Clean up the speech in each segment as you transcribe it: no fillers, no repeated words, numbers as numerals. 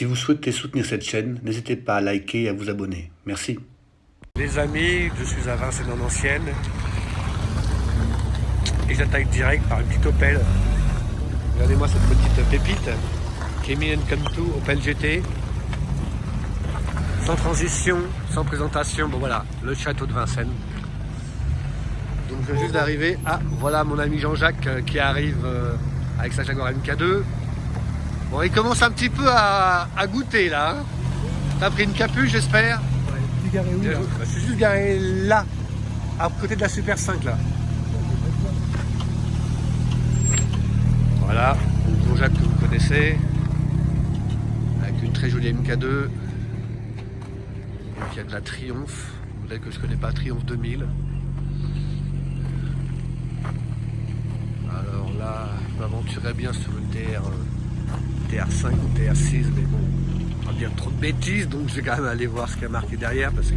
Si vous souhaitez soutenir cette chaîne, n'hésitez pas à liker et à vous abonner. Merci. Les amis, je suis à Vincennes en Ancienne et j'attaque direct par une petite Opel. Regardez-moi cette petite pépite, Kimi Come2 Opel GT. Sans transition, sans présentation, bon voilà, le château de Vincennes. Donc je viens juste d'arriver. Ah, voilà mon ami Jean-Jacques qui arrive avec sa Jaguar MK2. Bon, il commence un petit peu à goûter là. Hein. T'as pris une capuche, j'espère? Ouais, tu es garé où là? Je suis juste garé là, à côté de la Super 5 là. Voilà, Jean-Jacques que vous connaissez, avec une très jolie MK2. Donc il y a de la Triumph, un modèle que je connais pas, Triumph 2000. Alors là, je m'aventurerais bien sur une TR5 ou TR6, mais bon, on va dire trop de bêtises, donc je vais quand même aller voir ce qu'il y a marqué derrière parce que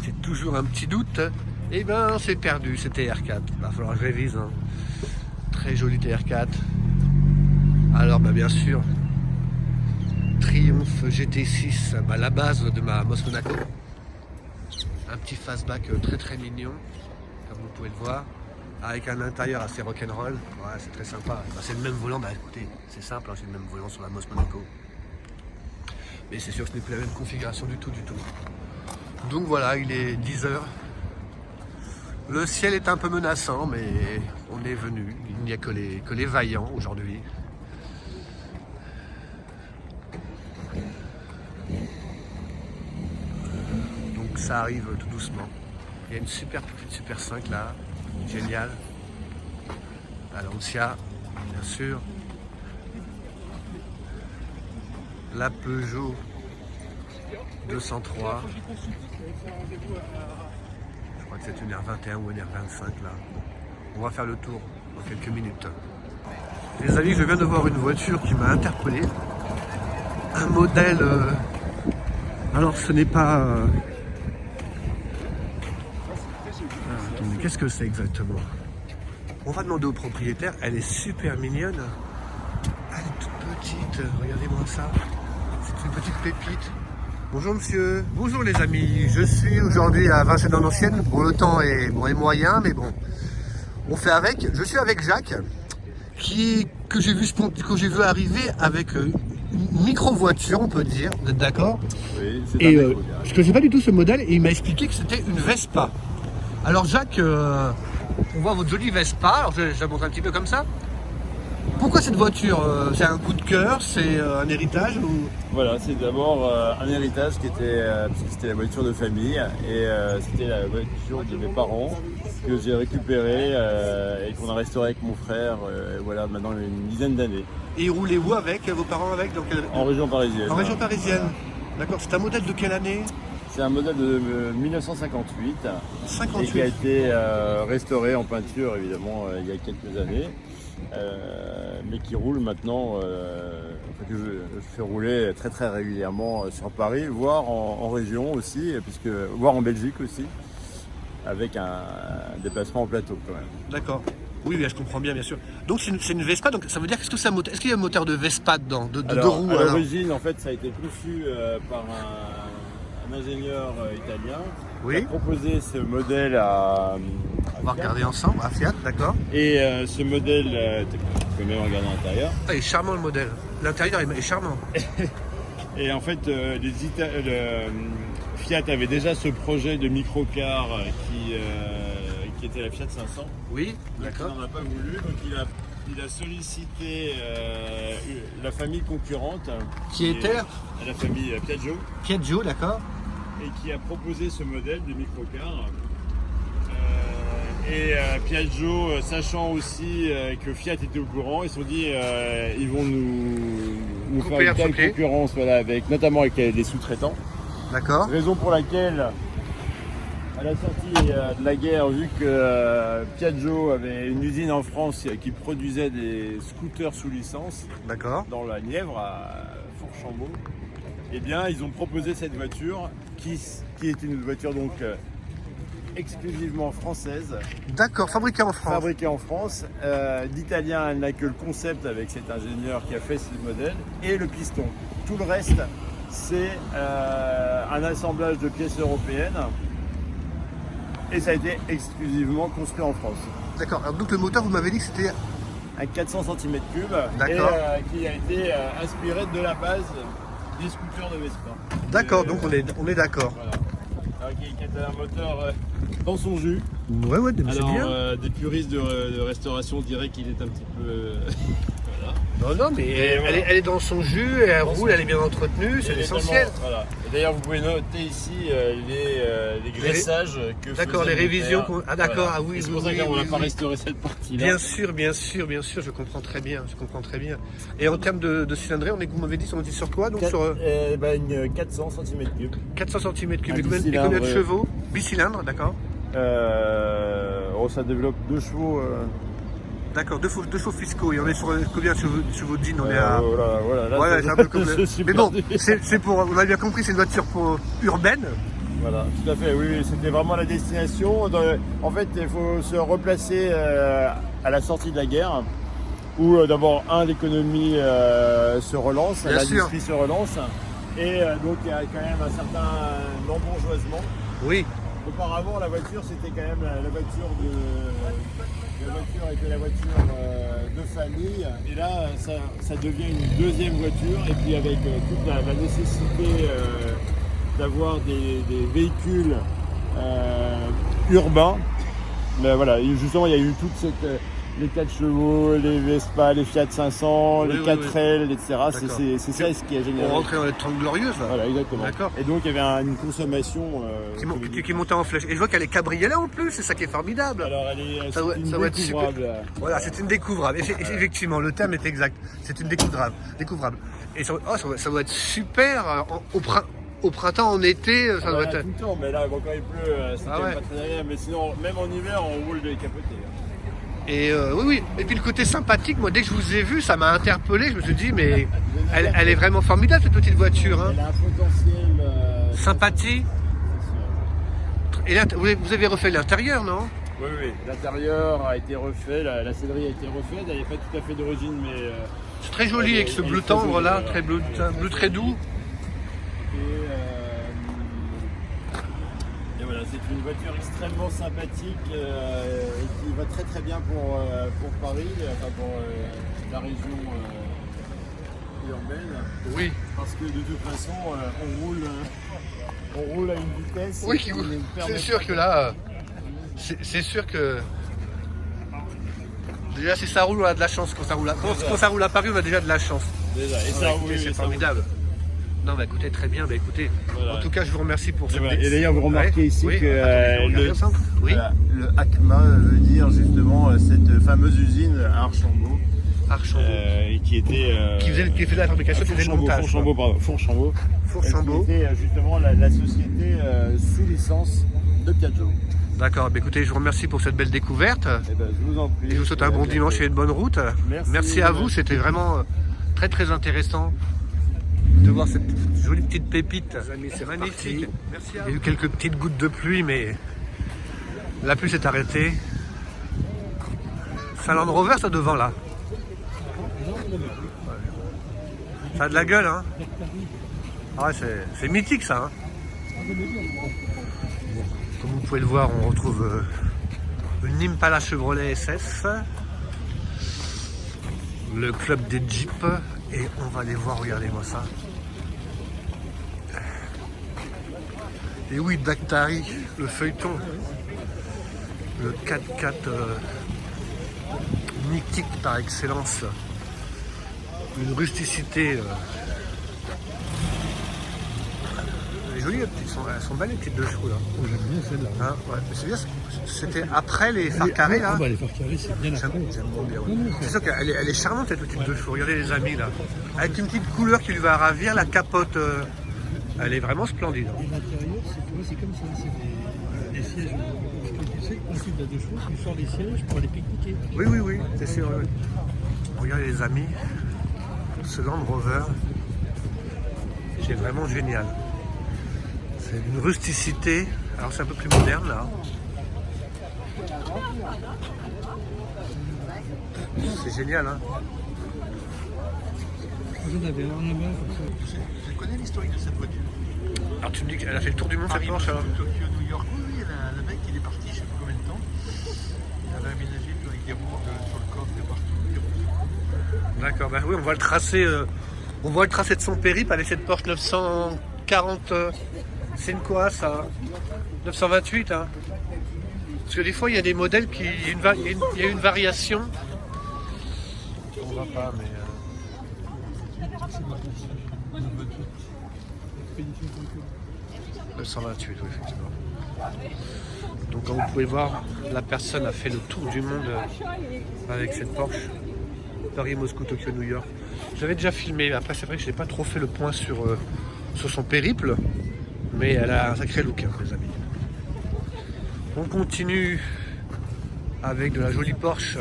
c'est toujours un petit doute. Et ben c'est perdu, c'est TR4. Il va falloir que je révise. Hein. Très joli TR4. Alors bah bien sûr, Triumph GT6, bah, la base de ma Moss Monaco. Un petit fastback très très mignon, comme vous pouvez le voir. Avec un intérieur assez rock'n'roll, ouais, c'est très sympa. Bah, c'est le même volant, bah écoutez, c'est simple, hein, c'est le même volant sur la Moss Monaco. Mais c'est sûr que ce n'est plus la même configuration du tout. Donc voilà, il est 10 h. Le ciel est un peu menaçant, mais on est venu. Il n'y a que les vaillants aujourd'hui. Donc ça arrive tout doucement. Il y a une super petite Super 5 là. Génial. La Lancia, bien sûr. La Peugeot 203. Je crois que c'est une R21 ou une R25 là. On va faire le tour dans quelques minutes. Les amis, je viens de voir une voiture qui m'a interpellé. Un modèle. Alors ce n'est pas. Attendez, qu'est-ce que c'est exactement? On va demander au propriétaire, elle est super mignonne. Elle est toute petite, regardez-moi ça. C'est une petite pépite. Bonjour monsieur, bonjour les amis. Je suis aujourd'hui à Vincennes en Ancienne. Bon, le temps est moyen, mais bon, on fait avec. Je suis avec Jacques, que j'ai vu arriver avec une micro-voiture, on peut dire, vous êtes d'accord? Oui, c'est Et un je ne connaissais pas du tout ce modèle et il m'a expliqué que c'était une Vespa. Alors Jacques, on voit votre jolie Vespa, alors je la montre un petit peu comme ça. Pourquoi cette voiture? C'est un coup de cœur, c'est un héritage ou... Voilà, c'est d'abord un héritage qui était, parce que c'était la voiture de famille et c'était la voiture de mes parents que j'ai récupérée et qu'on a restaurée avec mon frère, voilà, maintenant une dizaine d'années. Et roulez où avec vos parents avec En région parisienne. En région parisienne. D'accord, c'est un modèle de quelle année? C'est un modèle de 1958 et qui a été restauré en peinture évidemment il y a quelques années, mais qui roule maintenant, que je fais rouler très très régulièrement sur Paris, voire en région aussi, voire en Belgique aussi, avec un déplacement en plateau quand même. D'accord. Oui, je comprends bien sûr. Donc c'est une Vespa, donc ça veut dire est-ce qu'il y a un moteur de Vespa dedans, de deux roues? À l'origine, en fait, ça a été conçu par un ingénieur italien qui a proposé ce modèle à On va regarder ensemble, à Fiat, d'accord. Et ce modèle, tu peux même regarder l'intérieur. Ah, il est charmant le modèle. L'intérieur est charmant. Et en fait, Fiat avait déjà ce projet de microcar qui était la Fiat 500. Oui, d'accord. Il n'en a pas voulu, donc il a sollicité la famille concurrente. Qui était la famille Piaggio. Piaggio, d'accord. Et qui a proposé ce modèle de microcar. Piaggio, sachant aussi que Fiat était au courant, ils se sont dit ils vont nous faire une telle concurrence, voilà, notamment avec les sous-traitants. D'accord. Raison pour laquelle, à la sortie de la guerre, vu que Piaggio avait une usine en France qui produisait des scooters sous licence, dans la Nièvre, à Fourchambault, eh bien, ils ont proposé cette voiture qui était une voiture donc exclusivement française, D'accord, fabriqué en France. fabriquée en France. D'Italien, elle n'a que le concept avec cet ingénieur qui a fait ce modèle et le piston. Tout le reste, c'est un assemblage de pièces européennes et ça a été exclusivement construit en France. D'accord, alors donc le moteur, vous m'avez dit que c'était... Un 400 cm3 D'accord. et qui a été inspiré de la base des scooters de Vespa. D'accord, donc on est d'accord. Voilà. Alors, qui est un moteur dans son jus. Ouais, mais c'est Alors, bien. des puristes de restauration diraient qu'il est un petit peu... voilà. Non, mais elle est dans son jus, elle roule, elle est bien entretenue, c'est Et l'essentiel. tellement- Voilà. Et d'ailleurs, vous pouvez noter ici les graissages que D'accord, faisait les le révisions moteur. ah d'accord, Voilà. ah oui, Et c'est oui, pour ça oui, qu'on n'a oui, pas oui. restauré cette partie-là. Bien sûr, je comprends très bien, Et en termes de cylindrée, vous m'avez dit, on dit sur quoi? Donc sur Une 400 cm3. 400 cm3, Un et combien de bicylindre, chevaux? Bicylindre, d'accord. Ça développe 2 chevaux. D'accord, deux chevaux fiscaux, et on est sur combien de chevaux de jean? On est à... Voilà, là, Ouais, c'est un peu comme... je suis Mais bon, perdu. c'est pour... On a bien compris, c'est une voiture urbaine. Voilà, tout à fait, oui, c'était vraiment la destination. En fait, il faut se replacer à la sortie de la guerre, où d'abord, l'économie se relance, Bien sûr. l'industrie se relance, et donc il y a quand même un certain embourgeoisement. Oui, Auparavant, la voiture, c'était quand même la voiture La voiture était la voiture de famille, et là, ça devient une deuxième voiture, et puis avec toute la nécessité d'avoir des véhicules urbains. Mais voilà, justement, il y a eu toute cette... les 4 chevaux, les Vespa, les Fiat 500, les 4L, etc. C'est ça ce qui est génial. on rentrait dans les 30 glorieuses là. Voilà, exactement. D'accord. Et donc, il y avait une consommation... Qui montait en flèche. Et je vois qu'elle est cabriolet en plus, c'est ça qui est formidable. Alors, elle est Ça doit être super. découvrable. Voilà, c'est une découvrable. Effectivement, le terme est exact. C'est une découvrable. Et ça doit être super au printemps, en été, ça doit Tout être... le temps, mais là, bon, quand il pleut, c'est Ah quand même ouais. pas très agréable. Mais sinon, même en hiver, on roule décapoté. Et oui. Et puis le côté sympathique, moi dès que je vous ai vu, ça m'a interpellé. Je me suis dit, mais elle est vraiment formidable cette petite voiture. Hein. Elle a un potentiel... Sympathie. Et là, vous avez refait l'intérieur, non? Oui. L'intérieur a été refait, la sellerie a été refaite. Elle n'est pas tout à fait d'origine, mais... C'est très joli avec ce bleu tendre là, très bleu très doux. Et voilà, c'est une voiture extrêmement sympathique et qui va très très bien pour Paris, enfin pour la région urbaine. Oui. Parce que de toute façon, on roule à une vitesse. Oui, qui nous permet c'est sûr que là, c'est sûr que... Déjà si ça roule, on a de la chance. Quand ça roule à Paris, on a déjà de la chance. déjà. Et ça, oui, c'est ça formidable. Non, bah écoutez, très bien. Bah écoutez, Voilà. en tout cas, je vous remercie pour cette... Et d'ailleurs, vous remarquez ici oui, que attendez, je regarde ça. Oui. voilà, le ACMA veut dire justement cette fameuse usine à Archambault. Archambault. Qui était... Qui faisait la fabrication, qui faisait le montage. Fourchambault. Fourchambault. Qui était justement la société sous licence de Piaggio. D'accord, bah écoutez, je vous remercie pour cette belle découverte. Eh ben, je vous en prie. Et je vous souhaite un bon dimanche et une bonne route. Merci. à vous, c'était vraiment très très intéressant de voir cette jolie petite pépite. C'est magnifique. Merci à vous. Il y a eu quelques petites gouttes de pluie, mais la pluie s'est arrêtée. C'est un Land Rover ça devant là. Ça a de la gueule, hein. Ah ouais, c'est mythique ça. Hein. Comme vous pouvez le voir, on retrouve une Impala Chevrolet SS, le club des Jeeps, et on va aller voir, regardez-moi ça. Et oui, Dactari, le feuilleton, le 4x4 mythique par excellence, une rusticité. Elle est jolie, elles sont belles les petites deux chevaux là. Oh, j'aime bien celle-là. Hein, ouais. Mais c'est bien, c'était après les phares carrés là. Ah bah les phares carrés c'est bien après. J'aime bien. Ouais. Non, C'est sûr qu'elle elle est charmante cette petite deux chevaux. Regardez les amis là. Avec une petite couleur qui lui va ravir, la capote. Elle est vraiment splendide. Et l'intérieur, c'est comme ça, c'est des sièges. Parce que tu sais que principe de la deux chevaux, tu sors les sièges pour aller pique-niquer. Oui, c'est sûr. Oui. Regardez les amis, ce Land Rover, c'est vraiment génial. C'est d'une rusticité. Alors c'est un peu plus moderne là. C'est génial, hein. J'en avais un comme ça. Je connais l'historique de cette voiture. Alors tu me dis qu'elle a fait le tour du monde cette Porsche alors? Tokyo, New York, oui, le mec il est parti, je sais pas combien de temps. Il avait aménagé avec des roues sur le coffre de partout. D'accord, bah oui, on voit le tracé de son périple avec cette Porsche 940. C'est une quoi ça? 928, hein? Parce que des fois il y a des modèles qui. Il y a une variation. On voit pas, mais. 928, oui, effectivement. Donc comme vous pouvez voir, la personne a fait le tour du monde avec cette Porsche. Paris, Moscou, Tokyo, New York. J'avais déjà filmé, mais après c'est vrai que je n'ai pas trop fait le point sur son périple. Mais elle a un sacré look, hein, les amis. On continue avec de la jolie Porsche.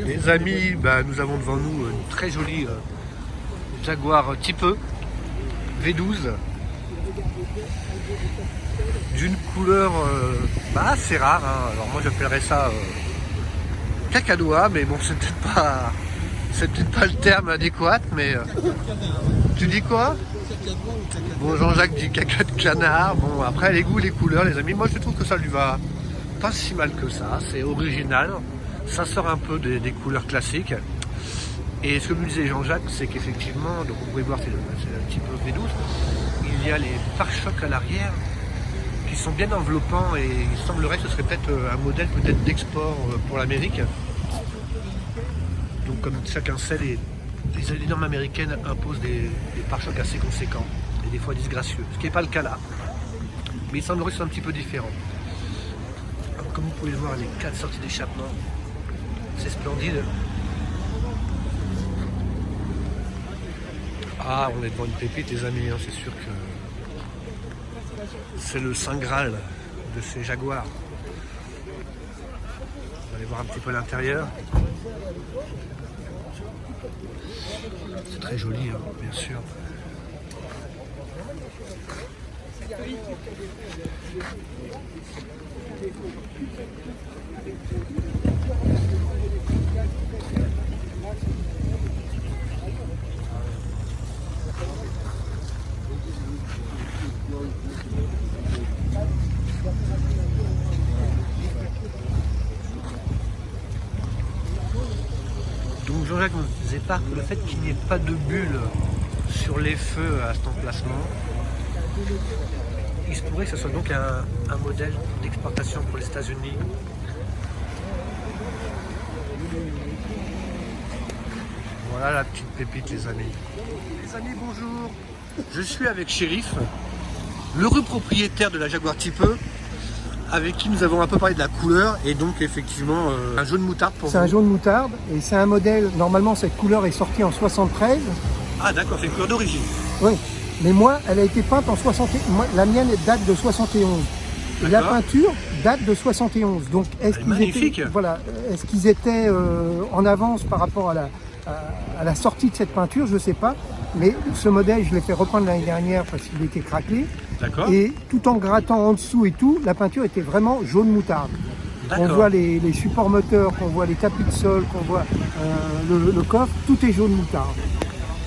Les amis, bah, nous avons devant nous une très jolie Jaguar Type E V12 d'une couleur assez rare, hein. Alors moi j'appellerais ça cacadois, mais bon c'est peut-être pas le terme adéquat, mais tu dis quoi? Bon, Jean-Jacques dit caca de canard. Bon, après les goûts, les couleurs, les amis, moi je trouve que ça lui va pas si mal que ça, c'est original. Ça sort un peu des couleurs classiques. Et ce que me disait Jean-Jacques, c'est qu'effectivement, donc vous pouvez voir, c'est un petit peu V12, il y a les pare-chocs à l'arrière qui sont bien enveloppants et il semblerait que ce serait peut-être un modèle peut-être d'export pour l'Amérique. Donc comme chacun sait, les normes américaines imposent des pare-chocs assez conséquents et des fois disgracieux, ce qui n'est pas le cas là. Mais il semblerait que ce soit un petit peu différent. Alors, comme vous pouvez le voir, les 4 sorties d'échappement. C'est splendide. Ah, on est devant une pépite, les amis, hein, c'est sûr que c'est le Saint Graal de ces Jaguars. On va aller voir un petit peu l'intérieur. C'est très joli, hein, bien sûr. Donc Jean-Jacques nous faisait part que le fait qu'il n'y ait pas de bulle sur les feux à cet emplacement, il se pourrait que ce soit donc un modèle d'exportation pour les États-Unis. Voilà la petite pépite, les amis. Les amis, bonjour. Je suis avec Chérif, l'heureux propriétaire de la Jaguar Type E, avec qui nous avons un peu parlé de la couleur et donc effectivement un jaune moutarde pour vous. C'est un jaune moutarde et c'est un modèle, normalement cette couleur est sortie en 73. Ah d'accord, c'est une couleur d'origine. Oui, mais moi elle a été peinte en 71, la mienne date de 71. Et la peinture date de 71. Donc est-ce qu'ils étaient en avance par rapport à la sortie de cette peinture, je ne sais pas. Mais ce modèle, je l'ai fait reprendre l'année dernière parce qu'il était craquelé. D'accord. Et tout en grattant en dessous et tout, la peinture était vraiment jaune moutarde. On voit les supports moteurs, qu'on voit les tapis de sol, qu'on voit le coffre, tout est jaune moutarde.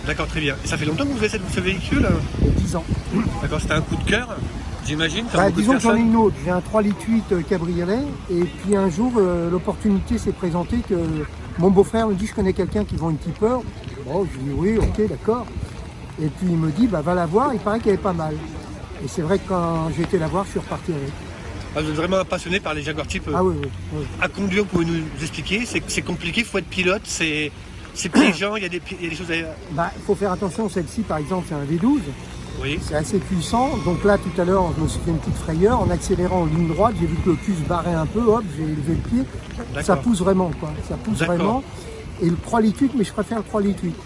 D'accord, très bien. Et ça fait longtemps que vous avez ce véhicule? 10 ans. D'accord, c'était un coup de cœur, j'imagine. Disons que j'en ai une autre. J'ai un 3,8 litres cabriolet. Et puis un jour, l'opportunité s'est présentée que mon beau-frère me dit, je connais quelqu'un qui vend une Type E. Bon, je dis oui, ok, d'accord. Et puis il me dit, bah, va la voir, il paraît qu'elle est pas mal. Et c'est vrai que quand j'ai été la voir, je suis reparti avec. Ah, vous êtes vraiment passionné par les Jaguar Type E? Ah oui. À conduire, vous pouvez nous expliquer? C'est compliqué, il faut être pilote, c'est piégeant, il y a des choses à... Il faut faire attention, celle-ci par exemple, c'est un V12. Oui. C'est assez puissant. Donc là, tout à l'heure, je me suis fait une petite frayeur. En accélérant en ligne droite, j'ai vu que le cul se barrait un peu, hop, j'ai levé le pied. Ça pousse vraiment, quoi. Ça pousse vraiment. Et le 3,8 litres, mais je préfère le 3,8 litres.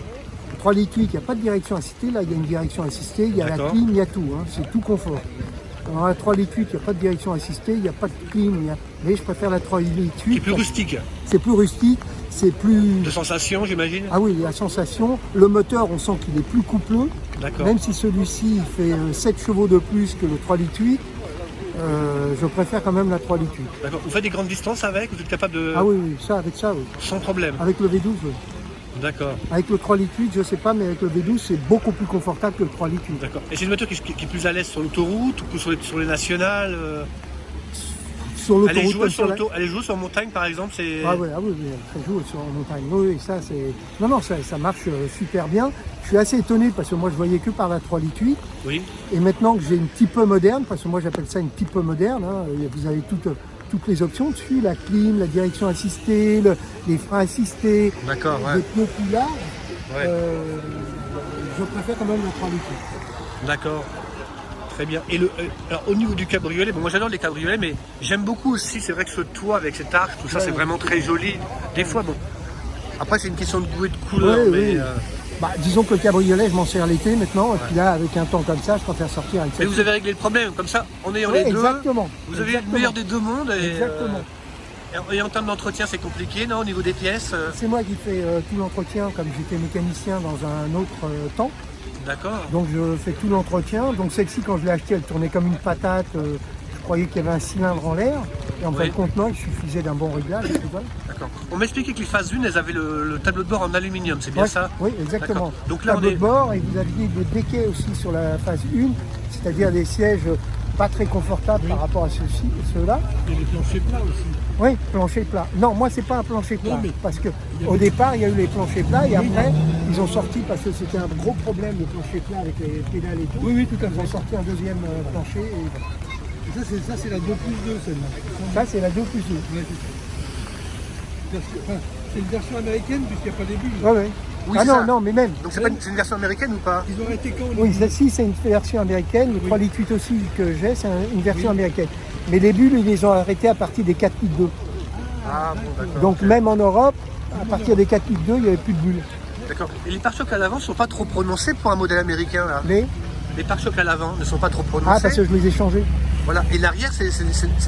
Le 3,8 litres, il n'y a pas de direction assistée. Là, il y a une direction assistée, il y a la clim, il y a tout. Hein. C'est tout confort. Dans la 3,8 litres, il n'y a pas de direction assistée, il n'y a pas de clim. Mais je préfère la 3,8 litres. C'est plus rustique. C'est plus rustique. c'est plus... De sensation, j'imagine. Ah oui, la sensation. Le moteur, on sent qu'il est plus coupleux. D'accord. Même si celui-ci il fait 7 chevaux de plus que le 3 litres 8, je préfère quand même la 3 litres 8. D'accord. Vous faites des grandes distances avec? Vous êtes capable de... Ah oui, oui, ça, avec ça, oui. Sans problème. Avec le V12, oui. D'accord. Avec le 3 litres 8, je sais pas, mais avec le V12, c'est beaucoup plus confortable que le 3 litres 8. D'accord. Et c'est une moto qui est plus à l'aise sur l'autoroute ou que sur les nationales Sur Elle est l'autoroute, joueuse sur la- elle est joueuse sur montagne, par exemple, c'est... Ah oui, ça joue sur la montagne. Oui, oui, ça c'est. Non, non, ça marche super bien. Je suis assez étonné parce que moi je voyais que par la 3 litres 8. Oui. Et maintenant que j'ai une petit peu moderne, parce que moi j'appelle ça une petit peu moderne, hein, vous avez toutes les options dessus, la clim, la direction assistée, les freins assistés, D'accord, des ouais. pneus plus larges. Ouais. Je préfère quand même la 3 litres 8. D'accord. Très bien. Et alors au niveau du cabriolet, bon, moi j'adore les cabriolets, mais j'aime beaucoup aussi, c'est vrai que ce toit avec cet arc, tout ça, c'est vraiment très joli. Des fois, bon, après c'est une question de goût et de couleur, Ouais, mais... oui. Bah, disons que le cabriolet, je m'en sers l'été maintenant, et puis là, avec un temps comme ça, je préfère sortir avec Mais ça. vous avez réglé le problème, comme ça, en ayant Oui, les deux, exactement. vous avez le meilleur des deux mondes. Et, Exactement. et en termes d'entretien, c'est compliqué, non, au niveau des pièces C'est moi qui fais tout l'entretien, comme j'étais mécanicien dans un autre temps. D'accord. Donc je fais tout l'entretien. Donc celle-ci, quand je l'ai achetée, elle tournait comme une patate. Je croyais qu'il y avait un cylindre en l'air. Et en fin Oui. de compte, non, il suffisait d'un bon réglage. Et puis voilà. D'accord. On m'expliquait que les phases 1, elles avaient le tableau de bord en aluminium, c'est bien Ouais, ça? oui, exactement. D'accord. Donc là, Tableau on est... de bord, et vous aviez des déquets aussi sur la phase 1, c'est-à-dire des sièges pas très confortables par rapport à ceux-là. Et les planchers plats aussi. Oui, plancher plat. Non, moi, c'est pas un plancher plat. Non, mais- Parce que au départ, il y a eu les planchers plats et après, ils ont sorti, parce que c'était un gros problème, le plancher plat avec les pédales et tout. Oui, oui, tout à Ils ont fait. sorti un deuxième plancher. Et voilà. Et ça, c'est la 2+2 celle-là. Ça, c'est la 2+2. Ouais, c'est ça. Enfin, c'est une version américaine puisqu'il n'y a pas des bulles. Ouais, ouais. Oui, Ah c'est non, ça. non, mais même. Donc c'est une version américaine ou pas? Ils ont arrêté quand on Oui, celle-ci, c'est une version américaine. Le 3 litres 8 aussi que j'ai, c'est une version américaine. Mais les bulles, ils les ont arrêtées à partir des 4 litres 2. Ah bon, d'accord. Donc même en Europe, à partir des 4 litres 2, il n'y avait plus de bulles. D'accord. Et les pare-chocs à l'avant ne sont pas trop prononcés pour un modèle américain, là? Les pare-chocs à l'avant ne sont pas trop prononcés? Ah, parce que je les ai changés. Voilà. Et l'arrière, c'est les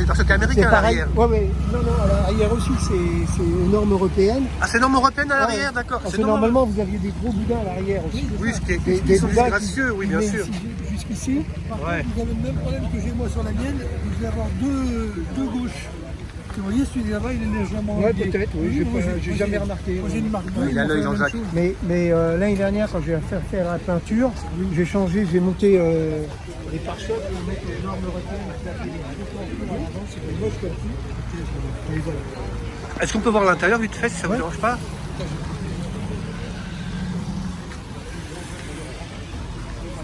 pare-chocs C'est américains à pareil. l'arrière? Ouais, ouais. Non, non, à l'arrière aussi, c'est une norme européenne. Ah, c'est norme européenne à Ouais. l'arrière, d'accord. Parce C'est que norme- normalement, vous aviez des gros boudins à l'arrière aussi. Oui, ce qui est Des sont boudins gracieux, oui, bien venaient sûr. ici, jusqu'ici. Par Ouais. contre, vous avez le même problème que j'ai moi sur la mienne, je vais avoir deux gauches. Vous voyez, celui là-bas, il est légèrement... Ouais, biais. peut-être, oui, j'ai jamais remarqué. Moi, j'ai une marque 2. Il a l'œil, Jean-Jacques. Mais l'année dernière, quand j'ai faire la peinture, j'ai changé, j'ai monté les pare-chocs pour mettre les normes européennes. C'est moche comme tout. Et voilà. Est-ce qu'on peut voir l'intérieur vite fait, si ça ne vous dérange pas?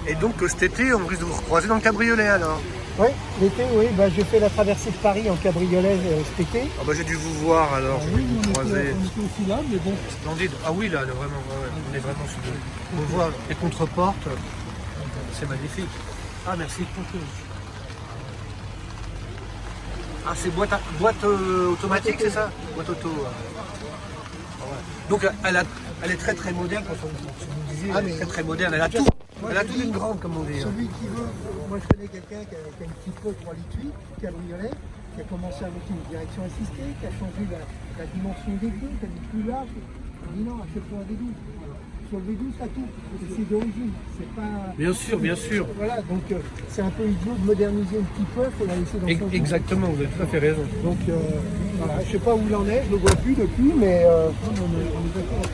Et donc cet été, on risque de vous recroiser dans le cabriolet alors? Oui, l'été, oui, bah, j'ai fait la traversée de Paris en cabriolet cet été. Ah bah j'ai dû vous voir alors, je vais Oui, vous croiser. on était aussi là, mais bon, Splendide. Ah oui, là, vraiment, on est vraiment sur le... On voit les contreportes, c'est magnifique. Ah merci. Ah c'est boîte automatique, c'est ça? Boîte auto. Ah ouais. Donc elle est très très moderne, quand vous disiez, elle est très très moderne, elle a tout. Elle a tout d'une grande, comme on dit. Celui qui veut, moi je connais quelqu'un qui a un petit peu 3 litres 8, cabriolet, qui a commencé avec une direction assistée, qui a changé la dimension des deux, qui a mis plus large. Il dit non, achète-toi un V12. Sur le V12, ça tout. C'est d'origine. C'est pas. Bien sûr, bien sûr. Voilà, donc c'est un peu idiot de moderniser un petit peu, il faut la laisser dans son jus. Exactement, vous avez tout à fait raison. Donc voilà, je sais pas où il en est, je le vois plus depuis, mais on est d'accord.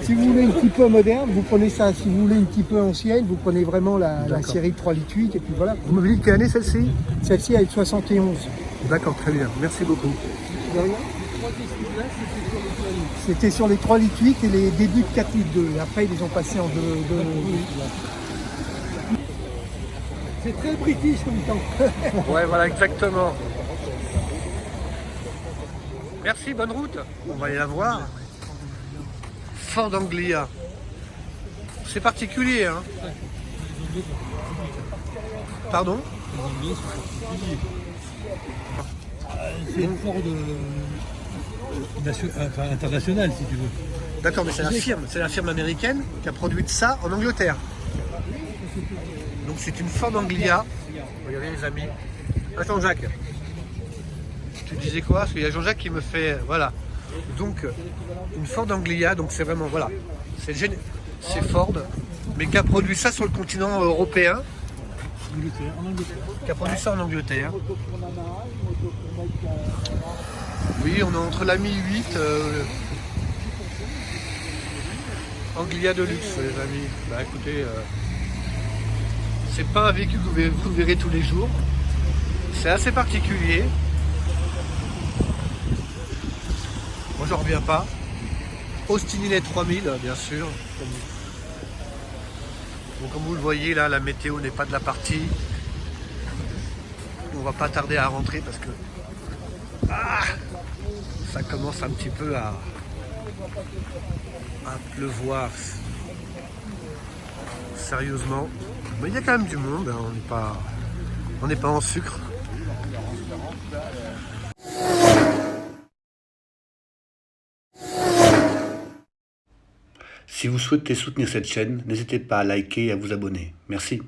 Si vous voulez un petit peu moderne, vous prenez ça. Si vous voulez un petit peu ancienne, vous prenez vraiment la série de 3 litres 8 et puis voilà. Vous m'avez dit quelle année celle-ci? Celle-ci elle est de 71. D'accord, très bien, merci beaucoup. De rien. C'était sur les 3 litres 8 et les débuts de 4 litres 2. Et après ils les ont passés en 2 litres. C'est très british comme temps. Ouais, voilà, exactement. Merci, bonne route. On va aller la voir. Ford Anglia. C'est particulier, hein? Pardon? c'est une Ford internationale, si tu veux. D'accord, mais c'est la firme américaine qui a produit ça en Angleterre. Donc c'est une Ford Anglia. Regardez les amis. Ah, Jean-Jacques. Tu disais quoi? Parce qu'il y a Jean-Jacques qui me fait... Voilà. Donc une Ford Anglia, donc c'est vraiment, voilà, c'est Ford, mais qui a produit ça sur le continent européen, En Angleterre. qui a produit ça en Angleterre. Oui, on est entre la Mi 8, Anglia de luxe, les amis. Bah écoutez, c'est pas un véhicule que vous verrez tous les jours. C'est assez particulier. Moi, j'en reviens pas. Austin Inlet 3000, bien sûr. Bon, comme vous le voyez, là, la météo n'est pas de la partie. On va pas tarder à rentrer parce que ça commence un petit peu à pleuvoir. Sérieusement. Mais il y a quand même du monde, hein. On n'est pas en sucre. Si vous souhaitez soutenir cette chaîne, n'hésitez pas à liker et à vous abonner. Merci.